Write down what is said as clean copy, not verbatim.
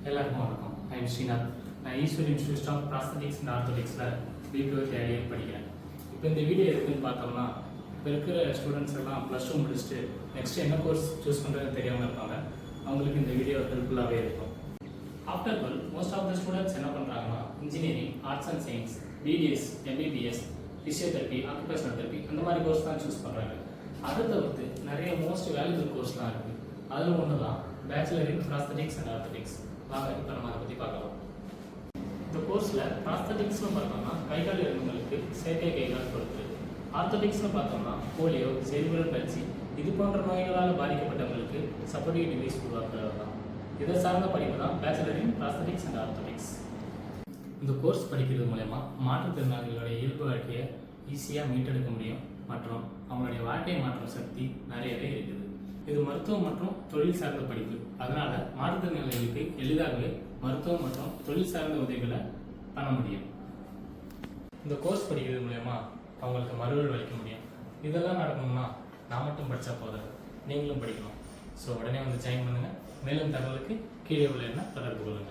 எல்லாருக்கும் வணக்கம். I am Srinath. நான் Eswar institute of prosthetics and ஆர்த்தோடிக்ஸில் பிபிஓ தேர்ட் இயர் படிக்கிறேன். இப்போ இந்த வீடியோ எதுக்குன்னு பார்த்தோம்னா, இப்போ இருக்கிற ஸ்டூடெண்ட்ஸ் எல்லாம் +2 முடிச்சுட்டு நெக்ஸ்ட் என்ன கோர்ஸ் சூஸ் பண்ணுறதுன்னு தெரியாமல் இருப்பாங்க. அவங்களுக்கு இந்த வீடியோ ஹெல்ப்ஃபுல்லாகவே இருக்கும். After 12 most of the students என்ன பண்ணுறாங்கன்னா, engineering, arts and science, BDS, MBBS, physiotherapy, occupational therapy அந்த மாதிரி கோர்ஸ் தான் சூஸ் பண்ணுறாங்க. அதை தவிர்த்து நிறைய மோஸ்ட் வேல்யூபிள் கோர்ஸ்லாம் இருக்குது. அதில் ஒன்று தான் bachelor in prosthetics and orthotics. வாங்க இப்போ நம்ம அதை பற்றி பார்க்கலாம். இந்த கோர்ஸில் ப்ராஸ்தட்டிக்ஸ்னு பார்த்தோம்னா கைகால் இருந்தவங்களுக்கு செயற்கை கைகால் கொடுக்குது. ஆர்த்தோடிக்ஸ்னு பார்த்தோம்னா போலியோ, செரிப்ரல் பல்சி இது போன்ற நோய்களால் பாதிக்கப்பட்டவங்களுக்கு சப்போர்ட்டிவ் டிவைஸ் உருவாக்குறது தான். இதை சார்ந்த படிப்பு தான் bachelor in prosthetics and orthotics. இந்த கோர்ஸ் படிக்கிறது மூலயமா மாற்றுத்திறனாளிகளுடைய இயல்பு வாழ்க்கையை ஈஸியாக மீட்டெடுக்க முடியும் மற்றும் அவங்களுடைய வாழ்க்கையை மாற்றும் சக்தி நிறையவே இருக்குது. இது மருத்துவம் மற்றும் தொழில் சார்ந்த படிப்பு. அதனால மாற்றுத்திறனாளிகளுக்கு எளிதாகவே மருத்துவம் மற்றும் தொழில் சார்ந்த உதவிகளை பண்ண முடியும். இந்த கோர்ஸ் படிக்கிறது மூலயமா அவங்களுக்கு மறுவல் வலிக்க முடியும். இதெல்லாம் நடக்கணும்னா நான் மட்டும் படித்தா போதாது, நீங்களும் படிக்கணும். ஸோ உடனே வந்து ஜாயின் பண்ணுங்கள். மேலும் தகவலுக்கு கீழே உள்ள தொடர்பு கொள்ளுங்கள்.